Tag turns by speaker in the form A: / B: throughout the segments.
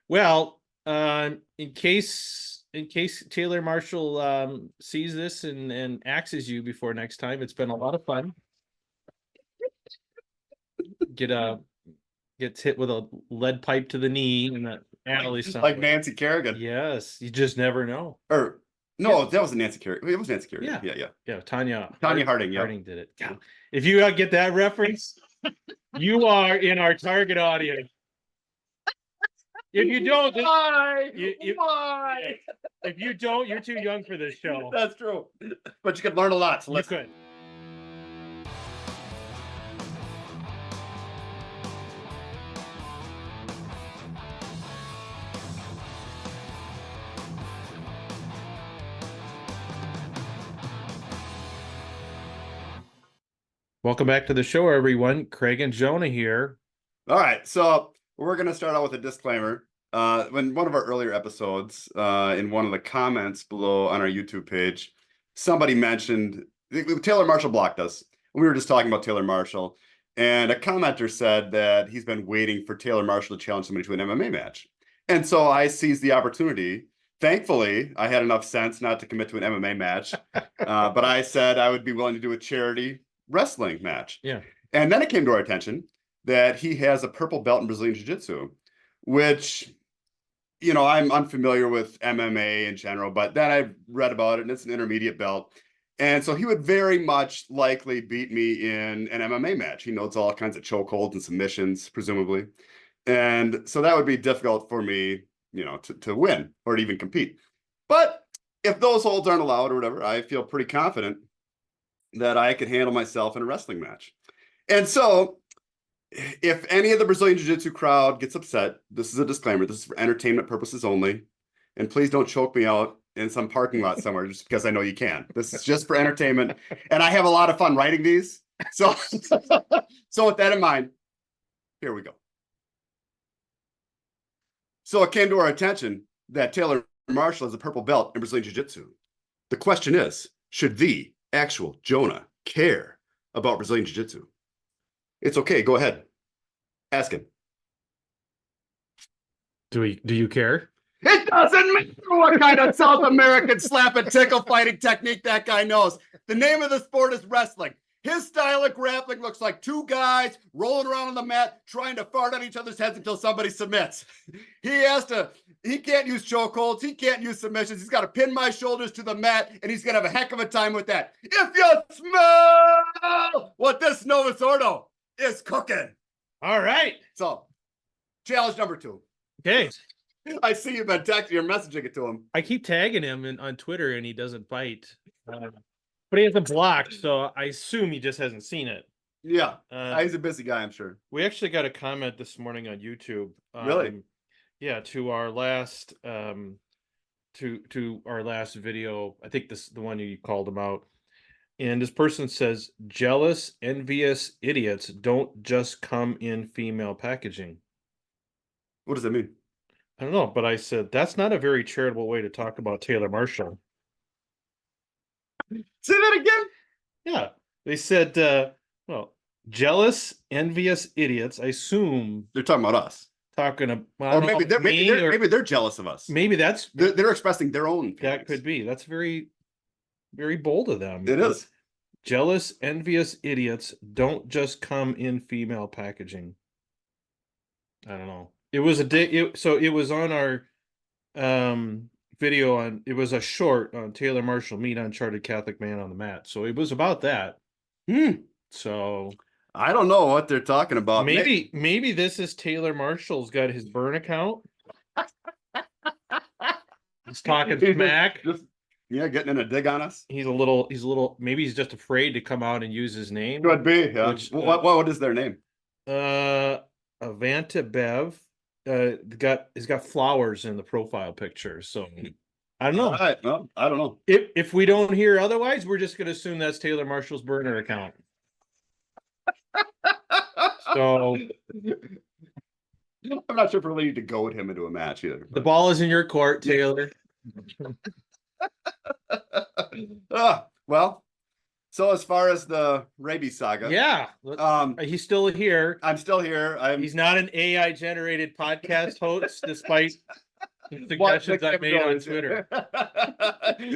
A: Well, in case Taylor Marshall sees this and axes you before next time, it's been a lot of fun. Gets hit with a lead pipe to the knee in the alley somewhere.
B: Like Nancy Kerrigan.
A: Yes, you just never know.
B: Or no, that wasn't Nancy Kerrigan. It was Nancy Kerrigan. Yeah.
A: Tonya
B: Harding. Yeah.
A: Harding did it. Yeah. If you get that reference, you are in our target audience. If you don't,
B: Why?
A: If you don't, you're too young for this show.
B: That's true. But you could learn a lot. So
A: you could. Welcome back to the show, everyone. Craig and Jonah here.
B: All right, so we're going to start out with a disclaimer. When one of our earlier episodes, in one of the comments below on our YouTube page, somebody mentioned Taylor Marshall blocked us. We were just talking about Taylor Marshall, and a commenter said that he's been waiting for Taylor Marshall to challenge somebody to an MMA match. And so I seized the opportunity. Thankfully, I had enough sense not to commit to an MMA match, but I said I would be willing to do a charity wrestling match.
A: Yeah.
B: And then it came to our attention that he has a purple belt in Brazilian Jiu-Jitsu, which, you know, I'm unfamiliar with MMA in general, but then I've read about it and it's an intermediate belt. And so he would very much likely beat me in an MMA match. He knows all kinds of chokeholds and submissions, presumably. And so that would be difficult for me, you know, to win or to even compete. But if those holds aren't allowed or whatever, I feel pretty confident that I could handle myself in a wrestling match. And so if any of the Brazilian Jiu-Jitsu crowd gets upset, this is a disclaimer. This is for entertainment purposes only. And please don't choke me out in some parking lot somewhere just because I know you can. This is just for entertainment. And I have a lot of fun writing these. So, so with that in mind, here we go. So it came to our attention that Taylor Marshall has a purple belt in Brazilian Jiu-Jitsu. The question is, should the actual Jonah care about Brazilian Jiu-Jitsu? It's okay. Go ahead. Ask him.
A: Do you care?
B: It doesn't matter what kind of South American slap and tickle fighting technique that guy knows. The name of the sport is wrestling. His style of grappling looks like two guys rolling around on the mat trying to fart on each other's heads until somebody submits. He can't use chokeholds. He can't use submissions. He's got to pin my shoulders to the mat, and he's going to have a heck of a time with that. If you smell what this Novus Ordo is cooking.
A: All right.
B: So, challenge number 2.
A: Okay.
B: I see you've been texting or messaging it to him.
A: I keep tagging him on Twitter, and he doesn't bite. But he hasn't blocked, so I assume he just hasn't seen it.
B: Yeah, he's a busy guy, I'm sure.
A: We actually got a comment this morning on YouTube.
B: Really?
A: Yeah, to our last to our last video. I think the one you called him out. And this person says, jealous, envious idiots don't just come in female packaging.
B: What does that mean?
A: I don't know, but I said, that's not a very charitable way to talk about Taylor Marshall.
B: Say that again?
A: Yeah. They said, well, jealous, envious idiots, I assume.
B: They're talking about us.
A: Talking about,
B: or maybe they're jealous of us.
A: Maybe that's.
B: They're expressing their own feelings.
A: That could be. That's very, very bold of them.
B: It is.
A: Jealous, envious idiots don't just come in female packaging. I don't know. It was a day. So it was on our video on. It was a short on Taylor Marshall meet Uncharted Catholic Man on the mat. So it was about that. So
B: I don't know what they're talking about.
A: Maybe this is Taylor Marshall's got his burn account. He's talking smack.
B: Getting in a dig on us.
A: He's a little. Maybe he's just afraid to come out and use his name.
B: Could be. Yeah. What is their name?
A: Avanta Bev. He's got flowers in the profile picture. So I don't know.
B: All right. Well, I don't know.
A: If we don't hear otherwise, we're just going to assume that's Taylor Marshall's burner account. So
B: I'm not sure if we're ready to goad him into a match either.
A: The ball is in your court, Taylor.
B: Well, So as far as the Raby Saga,
A: Yeah, he's still here.
B: I'm still here.
A: He's not an AI generated podcast host, despite the
B: what
A: suggestions I made on Twitter.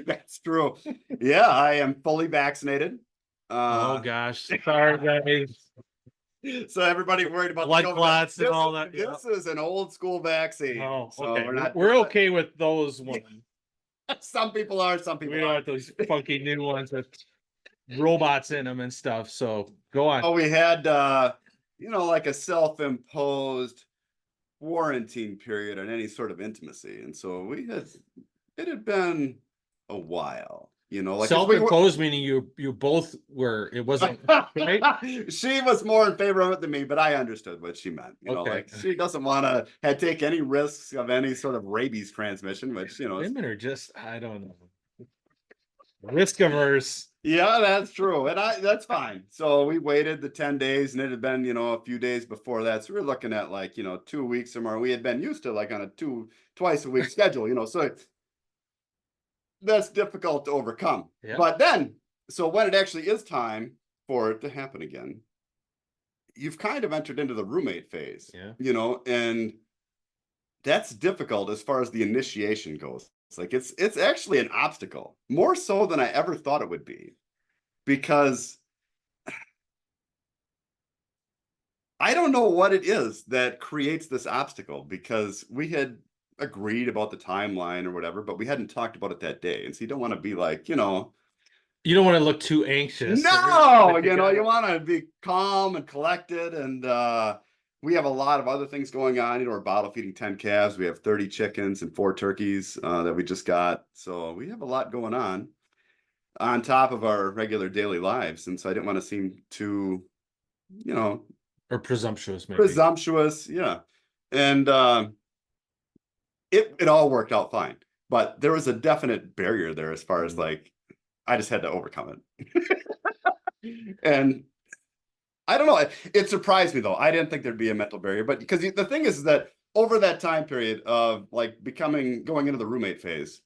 B: That's true. Yeah, I am fully vaccinated.
A: Oh gosh, sorry guys.
B: So everybody worried about
A: blood
B: the COVID.
A: clots and all that.
B: This is an old school vaccine.
A: Oh,
B: so
A: okay. We're okay with those ones.
B: Some people are, some people
A: we don't
B: aren't.
A: want those funky new ones with robots in them and stuff. So go on.
B: Oh, we had like a self-imposed quarantine period on any sort of intimacy, and so it had been a while. Like
A: self-imposed, meaning you both were. It wasn't right.
B: She was more in favor of it than me, but I understood what she meant. Like she doesn't want to take any risks of any sort of rabies transmission, which
A: women are just, I don't know, risk averse.
B: Yeah, that's true, and that's fine. So we waited the 10 days, and it had been a few days before that. So we were looking at 2 weeks or more. We had been used to on a twice a week schedule, so that's difficult to overcome.
A: Yeah.
B: But then, so when it actually is time for it to happen again, you've kind of entered into the roommate phase.
A: Yeah.
B: And that's difficult as far as the initiation goes. It's actually an obstacle, more so than I ever thought it would be, because I don't know what it is that creates this obstacle, because we had agreed about the timeline or whatever, but we hadn't talked about it that day. And so you don't want to be you don't
A: want to look too anxious.
B: No, you want to be calm and collected. And we have a lot of other things going on. We're bottle feeding 10 calves. We have 30 chickens and 4 turkeys that we just got. So we have a lot going on top of our regular daily lives. And so I didn't want to seem too,
A: or presumptuous, maybe.
B: Presumptuous, yeah. And it all worked out fine. But there was a definite barrier there as far as I just had to overcome it. And I don't know. It surprised me, though. I didn't think there'd be a mental barrier. But because the thing is that over that time period of going into the roommate phase,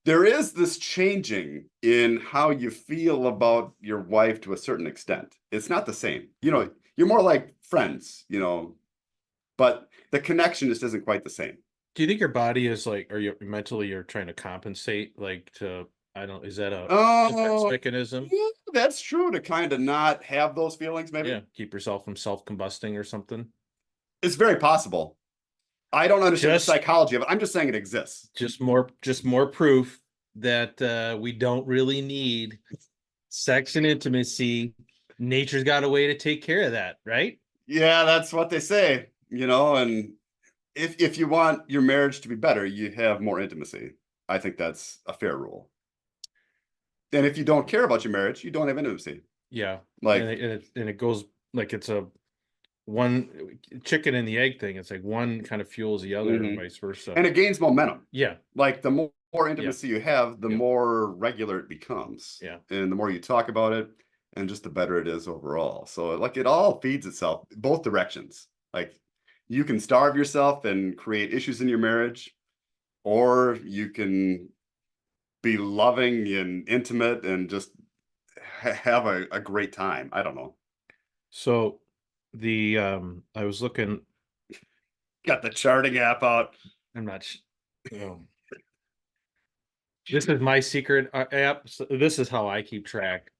B: there is this changing in how you feel about your wife to a certain extent. It's not the same. You're more like friends, but the connection just isn't quite the same.
A: Do you think your body is or you mentally you're trying to compensate to, I don't, is that a defense mechanism?
B: Yeah, that's true, to kind of not have those feelings, maybe.
A: Yeah, keep yourself from self-combusting or something.
B: It's very possible. I don't understand the psychology of it. I'm just saying it exists.
A: Just more proof that we don't really need sex and intimacy. Nature's got a way to take care of that, right?
B: Yeah, that's what they say, and if you want your marriage to be better, you have more intimacy. I think that's a fair rule. And if you don't care about your marriage, you don't have intimacy.
A: Yeah. And it goes it's a one chicken and the egg thing. It's one kind of fuels the other and vice versa.
B: And it gains momentum.
A: Yeah.
B: The more intimacy you have, the more regular it becomes.
A: Yeah.
B: And the more you talk about it, and just the better it is overall. So it all feeds itself both directions. You can starve yourself and create issues in your marriage, or you can be loving and intimate and just have a great time. I don't know.
A: So I was looking,
B: got the charting app out.
A: I'm not this is my secret app. So this is how I keep track.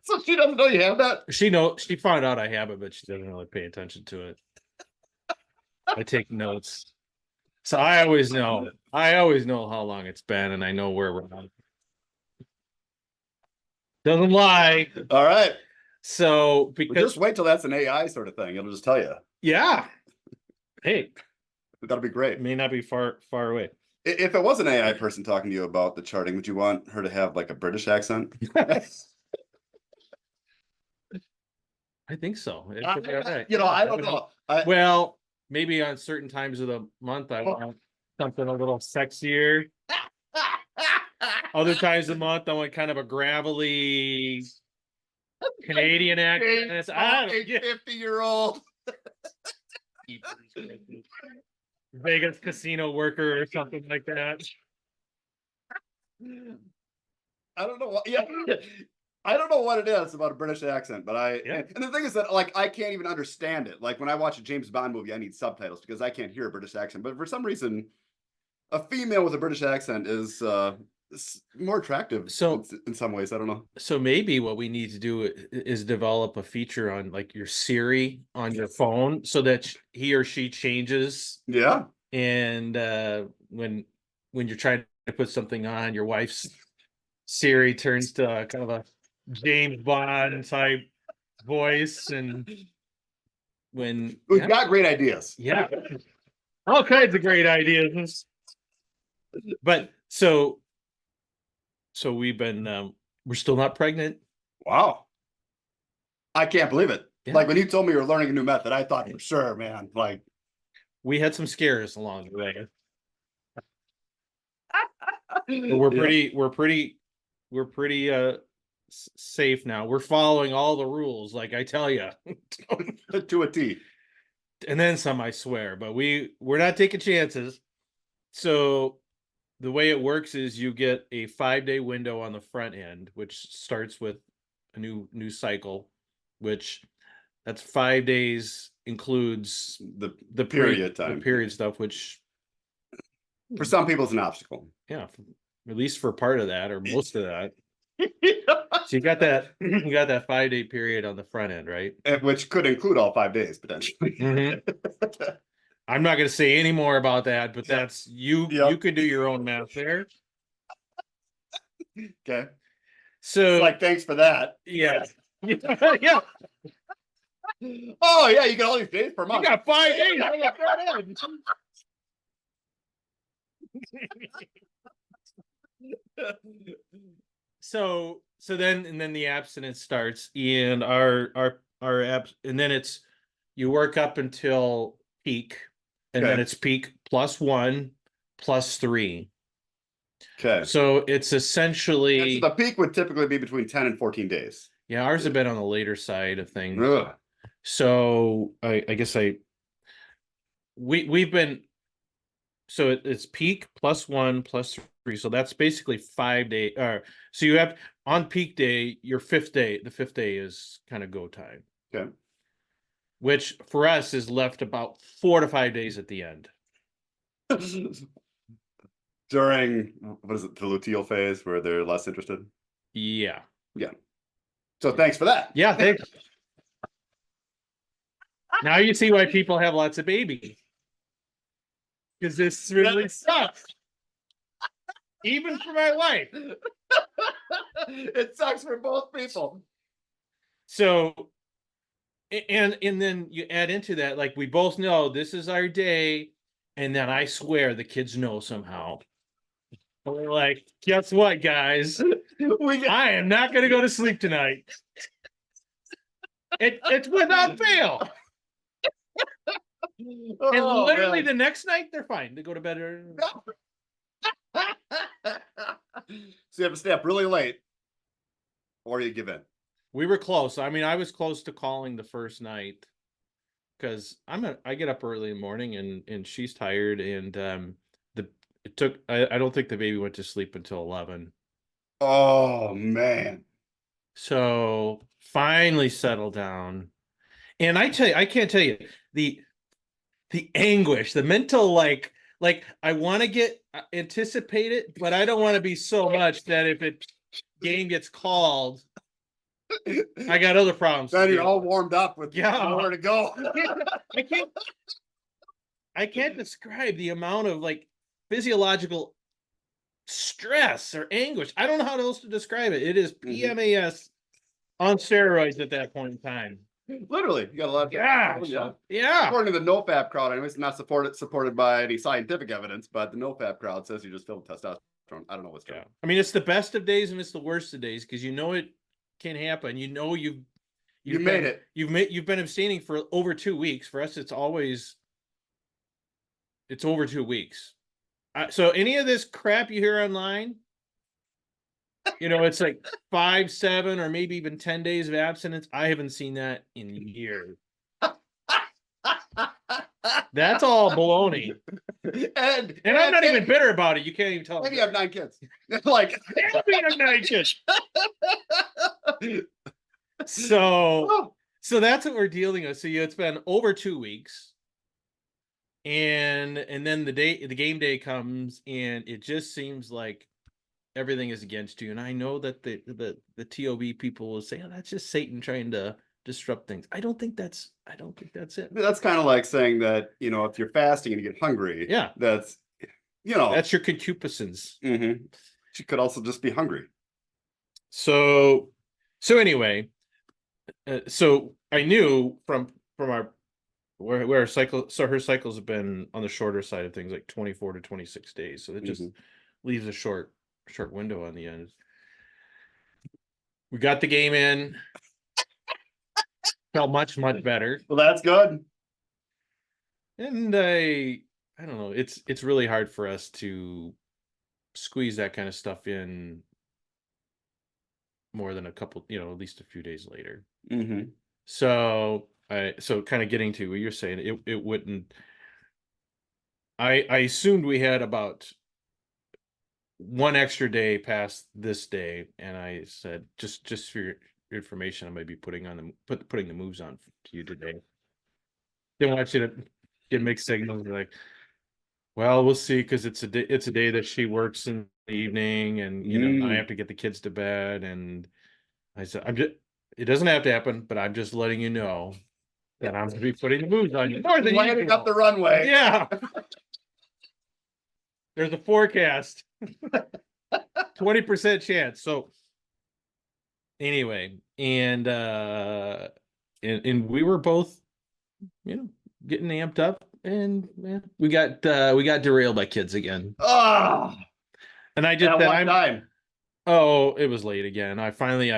B: So she doesn't know you have that?
A: She found out I have it, but she doesn't really pay attention to it. I take notes. So I always know how long it's been, and I know where we're at. Doesn't lie.
B: All right.
A: So
B: just wait till that's an AI sort of thing. It'll just tell you.
A: Yeah. Hey.
B: That'll be great.
A: It may not be far away.
B: If it was an AI person talking to you about the charting, would you want her to have a British accent?
A: I think so.
B: I don't know.
A: Well, maybe on certain times of the month, I want something a little sexier. Other times of the month, I want kind of a gravelly Canadian accent.
B: 50-year-old
A: Vegas casino worker or something like that.
B: I don't know what. Yeah, I don't know what it is about a British accent, but
A: Yeah.
B: and the thing is that like I can't even understand it. Like when I watch a James Bond movie, I need subtitles because I can't hear a British accent. But for some reason, a female with a British accent is more attractive
A: So
B: in some ways. I don't know.
A: so maybe what we need to do is develop a feature on like your Siri on your phone so that he or she changes,
B: Yeah.
A: and when you're trying to put something on, your wife's Siri turns to kind of a James Bond type voice, and when
B: We've got great ideas.
A: yeah, all kinds of great ideas. But so we've been we're still not pregnant.
B: Wow. I can't believe it.
A: Yeah.
B: Like when you told me you were learning a new method, I thought for sure, man. Like
A: We had some scares along the way. But we're pretty safe now. We're following all the rules, like I tell you.
B: to a T.
A: And then some, I swear, but we're not taking chances. So the way it works is you get a 5-day window on the front end, which starts with a new cycle, which that's 5 days, includes
B: The period time.
A: the period stuff, which
B: For some people, it's an obstacle.
A: yeah, at least for part of that or most of that. So you got that 5-day period on the front end, right?
B: Which could include all 5 days potentially.
A: Mhm. I'm not going to say any more about that, but that's you.
B: Yep.
A: You can do your own math there.
B: Okay.
A: So,
B: Like, thanks for that.
A: yeah, yeah.
B: Oh yeah, you get all these days per
A: You
B: month.
A: got 5 days on the front end. So then the abstinence starts, and our and then it's you work up until peak, and then
B: Okay.
A: it's peak +1 +3.
B: Okay.
A: So it's essentially
B: So the peak would typically be between 10 and 14 days.
A: yeah, ours have been on the later side of things.
B: Ugh.
A: So I guess we've been so it's peak +1 +3. So that's basically 5 days. So you have on peak day, your fifth day, the fifth day is kind of go time.
B: Okay.
A: Which for us is left about 4 to 5 days at the end.
B: During what is it, the luteal phase where they're less interested?
A: Yeah.
B: Yeah. So thanks for that.
A: Yeah, thanks. Now you see why people have lots of babies. Because this really sucks. Even for my wife.
B: It sucks for both people.
A: So and then you add into that, like we both know this is our day, and then I swear the kids know somehow. We're like, guess what, guys? I am not gonna go to sleep tonight. It's without fail. And literally the next night they're fine. They go to bed early.
B: So you have to stay up really late, or you give in.
A: We were close. I mean, I was close to calling the first night because I get up early in the morning, and she's tired, and I don't think the baby went to sleep until 11.
B: Oh man.
A: So finally settled down. And I tell you, I can't tell you the anguish, the mental like I want to get anticipate it, but I don't want to be so much that if it game gets called, I got other problems.
B: Then you're all warmed up with nowhere to go.
A: I can't describe the amount of like physiological stress or anguish. I don't know how else to describe it. It is PMAS on steroids at that point in time.
B: Literally, you got a lot of
A: yeah.
B: According to the NoFap crowd, anyways, not supported by any scientific evidence, but the NoFap crowd says you just filled with testosterone. I don't know what's going on.
A: I mean, it's the best of days and it's the worst of days because you know it can happen. You know you
B: made it.
A: You've been abstaining for over 2 weeks. For us, it's over 2 weeks. So any of this crap you hear online, it's like 5, 7, or maybe even 10 days of abstinence. I haven't seen that in years. That's all baloney. And I'm not even bitter about it. You can't even tell.
B: Maybe you have 9 kids. Like
A: maybe I have 9 kids. So that's what we're dealing with. So it's been over 2 weeks. And then the game day comes, and it just seems like everything is against you. And I know that the TOB people will say, "Oh, that's just Satan trying to disrupt things." I don't think that's it.
B: That's kind of like saying that, if you're fasting and you get hungry,
A: Yeah,
B: that's
A: that's your concupiscence.
B: She could also just be hungry.
A: So anyway, so I knew from our where her cycle, so her cycles have been on the shorter side of things, like 24 to 26 days. So it just leaves a short window on the end. We got the game in. Felt much better.
B: Well, that's good.
A: And I don't know. It's really hard for us to squeeze that kind of stuff in more than a couple, at least a few days later. So kind of getting to what you're saying, it wouldn't. I assumed we had about one extra day past this day, and I said, just for your information, I might be putting the moves on to you today. Didn't want you to get mixed signals. Like, well, we'll see, because it's a day that she works in the evening, and I have to get the kids to bed. And I said, it doesn't have to happen, but I'm just letting you know that I'm going to be putting the moves on you more than
B: lining up the runway.
A: Yeah. There's a forecast. 20% chance. So anyway, and we were both, getting amped up, and we got derailed by kids again. And I just
B: at what time?
A: Oh, it was late again. I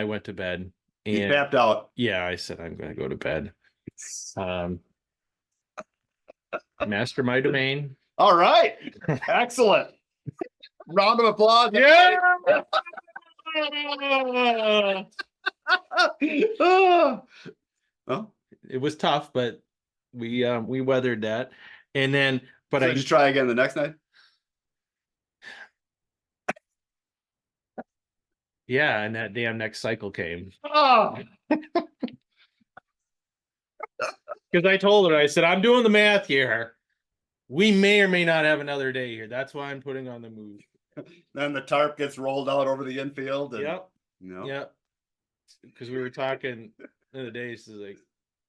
A: went to bed. And
B: you tapped out.
A: Yeah, I said I'm going to go to bed. Master my domain.
B: All right. Excellent. Round of applause.
A: Yeah. Well, it was tough, but we weathered that. And then, but
B: I just try again the next night.
A: Yeah, and that damn next cycle came. Because I told her, I said, I'm doing the math here. We may or may not have another day here. That's why I'm putting on the move.
B: Then the tarp gets rolled out over the infield. And,
A: Yep. Yep. Because we were talking the other day. She's like,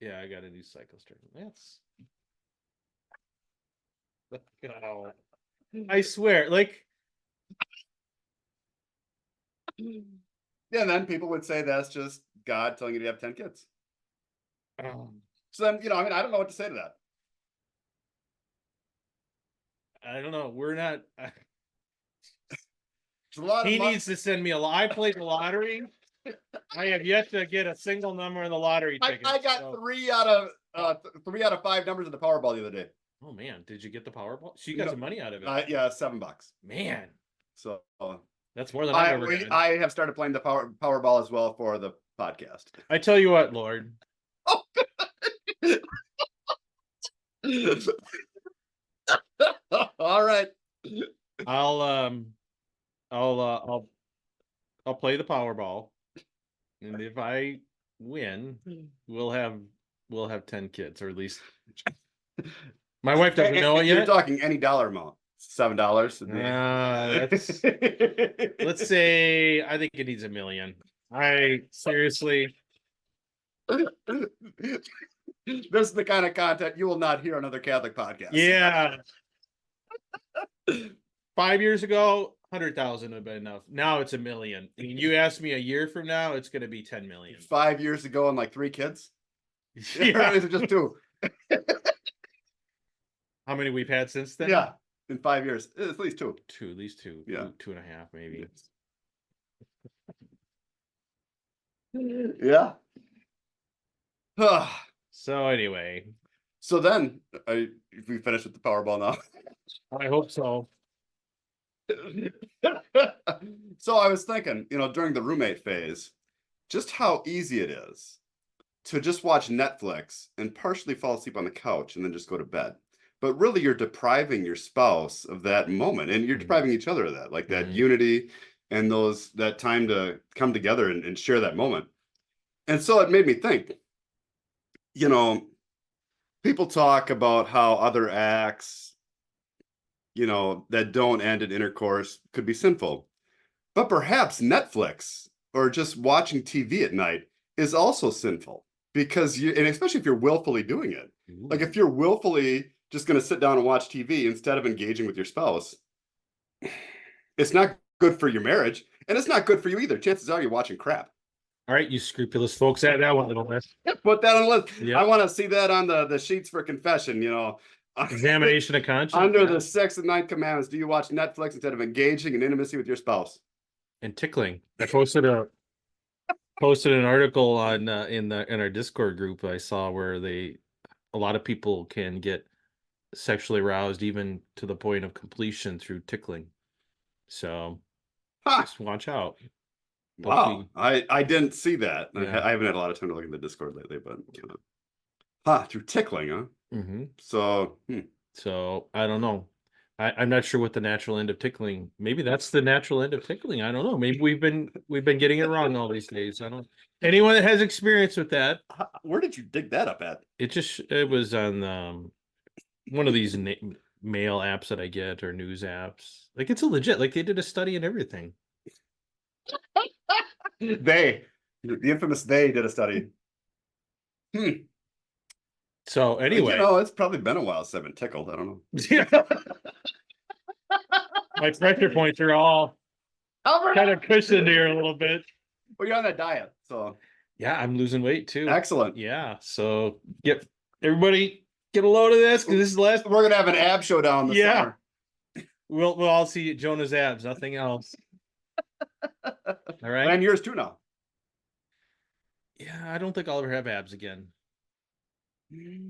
A: yeah, I got a new cycle start. That's. Oh, I swear, like.
B: Yeah, and then people would say that's just God telling you to have 10 kids. So then, I don't know what to say to that.
A: I don't know. We're not.
B: He
A: needs to send me I played the lottery. I have yet to get a single number in the lottery ticket.
B: I got 3 out of 5 numbers in the Powerball the other day.
A: Oh man, did you get the Powerball? So you got some money out of it.
B: Yeah, $7.
A: Man,
B: so
A: that's more than I've ever gotten.
B: I have started playing the Powerball as well for the podcast.
A: I tell you what, Lord.
B: Oh. All right.
A: I'll play the Powerball, and if I win, we'll have 10 kids, or at least my wife doesn't know it yet.
B: You're talking any dollar amount. $7.
A: Let's say I think it needs $1 million. Seriously.
B: This is the kind of content you will not hear on other Catholic podcasts.
A: Yeah. 5 years ago, 100,000 would have been enough. Now it's $1 million. I mean, you ask me a year from now, it's going to be 10 million.
B: 5 years ago, and like 3 kids.
A: Yeah.
B: Is it just 2?
A: How many we've had since then?
B: Yeah, in 5 years, at least 2.
A: At least 2.
B: Yeah,
A: 2.5 maybe.
B: Yeah.
A: So anyway.
B: So then, we finished with the Powerball now.
A: I hope so.
B: So I was thinking, during the roommate phase, just how easy it is to just watch Netflix and partially fall asleep on the couch and then just go to bed. But really, you're depriving your spouse of that moment, and you're depriving each other of that, like that unity and that time to come together and share that moment. And so it made me think, you know, people talk about how other acts, that don't end in intercourse could be sinful. But perhaps Netflix or just watching TV at night is also sinful because and especially if you're willfully doing it. Like if you're willfully just going to sit down and watch TV instead of engaging with your spouse, it's not good for your marriage and it's not good for you either. Chances are you're watching crap.
A: All right, you scrupulous folks, add that one little bit.
B: Put that on the list.
A: Yep.
B: I want to see that on the sheets for confession,
A: Examination of conscience.
B: Under the sixth and ninth commandments, do you watch Netflix instead of engaging in intimacy with your spouse?
A: And tickling. I posted an article on in our Discord group I saw where a lot of people can get sexually aroused even to the point of completion through tickling. So just watch out.
B: Wow, I didn't see that.
A: Yeah.
B: I haven't had a lot of time to look at the Discord lately, but through tickling, huh?
A: Mm-hmm.
B: So
A: I don't know. I'm not sure what the natural end of tickling. Maybe that's the natural end of tickling. I don't know. Maybe we've been getting it wrong all these days. I don't. Anyone that has experience with that.
B: Where did you dig that up at?
A: It was on one of these mail apps that I get or news apps. Like it's a legit. Like they did a study and everything.
B: The infamous they did a study.
A: So anyway,
B: it's probably been a while since I've been tickled. I don't know.
A: My pressure points are all kind of cushioned here a little bit.
B: Well, you're on that diet, so
A: yeah, I'm losing weight too.
B: Excellent.
A: Yeah, so everybody get a load of this because this is the last.
B: We're gonna have an ab showdown this summer.
A: We'll all see Jonah's abs, nothing else. All right,
B: and yours too now.
A: Yeah, I don't think I'll ever have abs again. Maybe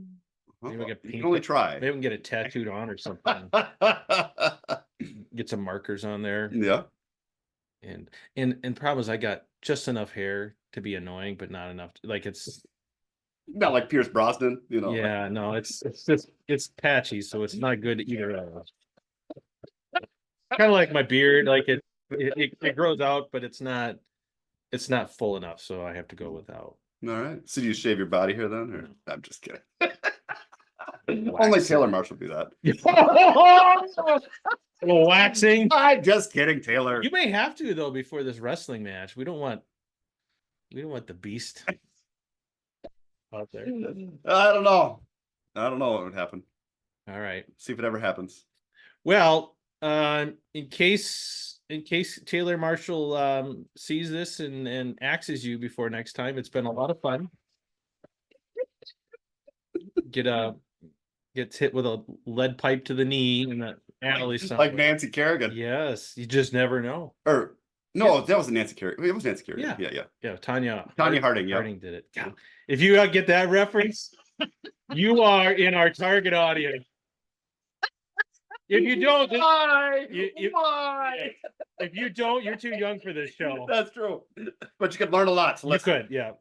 A: we
B: can only try.
A: Maybe we can get it tattooed on or something. Get some markers on there.
B: Yeah.
A: And problem is I got just enough hair to be annoying, but not enough it's
B: not like Pierce Brosnan,
A: Yeah, no, it's patchy, so it's not good either. Kind of like my beard, like it grows out, but it's not full enough, so I have to go without.
B: All right. So do you shave your body hair then, or I'm just kidding. Only Taylor Marshall do that.
A: A little waxing.
B: I'm just kidding, Taylor.
A: You may have to though before this wrestling match. We don't want the beast out there.
B: I don't know what would happen.
A: All right.
B: See if it ever happens.
A: Well, in case Taylor Marshall sees this and axes you before next time, it's been a lot of fun. Gets hit with a lead pipe to the knee in the alley somewhere.
B: Like Nancy Kerrigan.
A: Yes, you just never know.
B: Or no, that wasn't Nancy Kerrigan. It was Nancy Kerrigan. Yeah.
A: Tonya
B: Harding. Yeah.
A: Harding did it. Yeah. If you get that reference, you are in our target audience. If you don't,
B: why?
A: If you don't, you're too young for this show.
B: That's true. But you could learn a lot. So
A: you could, yeah.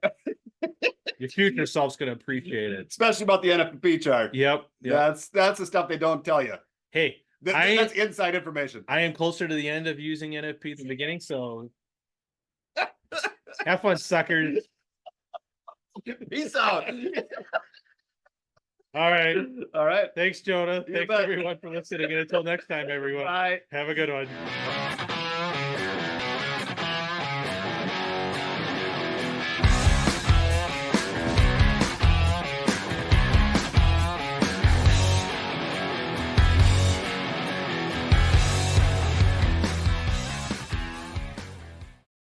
A: Your future self's gonna appreciate it,
B: especially about the NFP chart.
A: Yep.
B: That's the stuff they don't tell you.
A: Hey,
B: that's inside information.
A: I am closer to the end of using NFP than the beginning, so have fun, suckers.
B: Peace out.
A: All right. Thanks, Jonah. Thanks, everyone, for listening. And until next time, everyone.
B: Bye.
A: Have a good one.